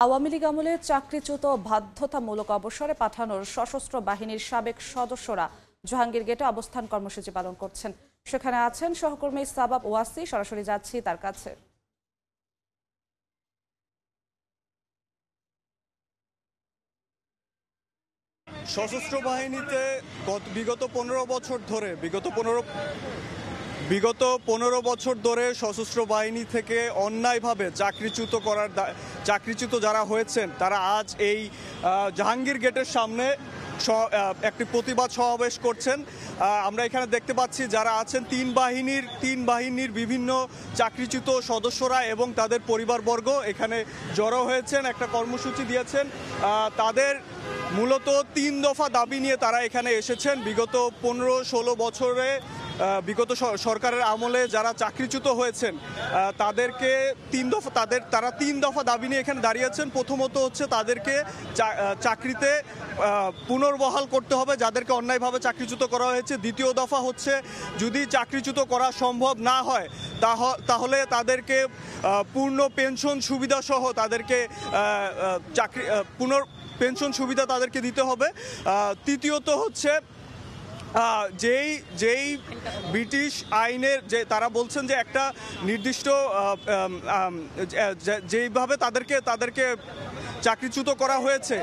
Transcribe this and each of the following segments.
আওয়ামী লীগ আমলে চাকরিচ্যুত বাধ্যতামূলক অবসরে পাঠানোর সশস্ত্র বাহিনীর সাবেক সদস্যরা জাহাঙ্গীর গেটে অবস্থান কর্মসূচি পালন করছেন। সেখানে আছেন সহকর্মী সাবাব ওয়াসি। সরাসরি যাচ্ছি তার কাছে। সশস্ত্র বাহিনীতে বিগত ১৫ বছর ধরে সশস্ত্র বাহিনী থেকে অন্যায়ভাবে চাকরিচ্যুত যারা হয়েছেন তারা আজ এই জাহাঙ্গীর গেটের সামনে একটি প্রতিবাদ সমাবেশ করছেন। আমরা এখানে দেখতে পাচ্ছি যারা আছেন তিন বাহিনীর বিভিন্ন চাকরিচ্যুত সদস্যরা এবং তাদের পরিবারবর্গ এখানে জড়ো হয়েছেন, একটা কর্মসূচি দিয়েছেন। তাদের মূলত ৩ দফা দাবি নিয়ে তারা এখানে এসেছেন। বিগত ১৫-১৬ বছরে বিগত সরকারের আমলে যারা চাকরিচ্যুত হয়েছেন তাদেরকে তারা ৩ দফা দাবি নিয়ে এখানে দাঁড়িয়েছেন। প্রথমত হচ্ছে তাদেরকে চাকরিতে পুনর্বহাল করতে হবে যাদেরকে অন্যায়ভাবে চাকরিচ্যুত করা হয়েছে। দ্বিতীয় দফা হচ্ছে যদি চাকরিচ্যুত করা সম্ভব না হয় তাহলে তাদেরকে পূর্ণ পেনশন সুবিধা সহ তাদেরকে পেনশন সুবিধা তাদেরকে দিতে হবে। তৃতীয়ত হচ্ছে যেই ব্রিটিশ আইনের যে তারা বলছেন যে একটা নির্দিষ্ট যেইভাবে তাদেরকে চাকরিচ্যুত করা হয়েছে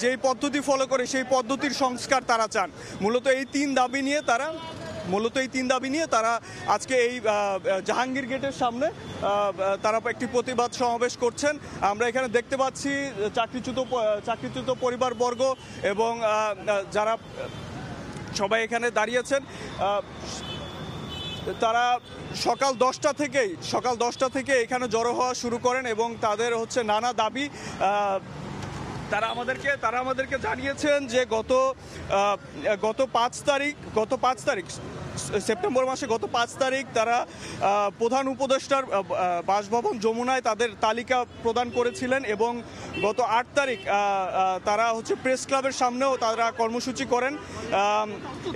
যেই পদ্ধতি ফলো করে সেই পদ্ধতির সংস্কার তারা চান। মূলত এই তিন দাবি নিয়ে তারা আজকে এই জাহাঙ্গীর গেটের সামনে তারা একটি প্রতিবাদ সমাবেশ করছেন। আমরা এখানে দেখতে পাচ্ছি চাকরিচ্যুত পরিবারবর্গ এবং যারা সবাই এখানে দাঁড়িয়েছেন। তারা সকাল 10টা থেকে এখানে জড়ো হওয়া শুরু করেন এবং তাদের হচ্ছে নানা দাবি। তারা আমাদেরকে জানিয়েছেন যে গত 5 তারিখ সেপ্টেম্বর মাসে 5 তারিখ তারা প্রধান উপদেষ্টার বাসভবন যমুনায় তাদের তালিকা প্রদান করেছিলেন এবং গত 8 তারিখ তারা হচ্ছে প্রেস ক্লাবের সামনেও তারা কর্মসূচি করেন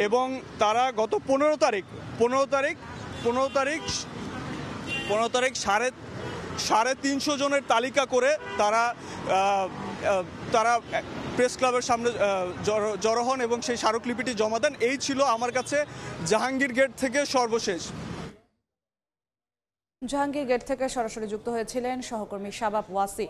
এবং তারা গত 15 তারিখ 350 জনের তালিকা করে তারা প্রেস ক্লাবের সামনে জড়ো হন এবং সেই স্মারকলিপিটি জমা দেন। এই ছিল আমার কাছে জাহাঙ্গীর গেট থেকে সর্বশেষ। জাহাঙ্গীর গেট থেকে সরাসরি যুক্ত হয়েছিলেন সহকর্মী সাবাব ওয়াসি।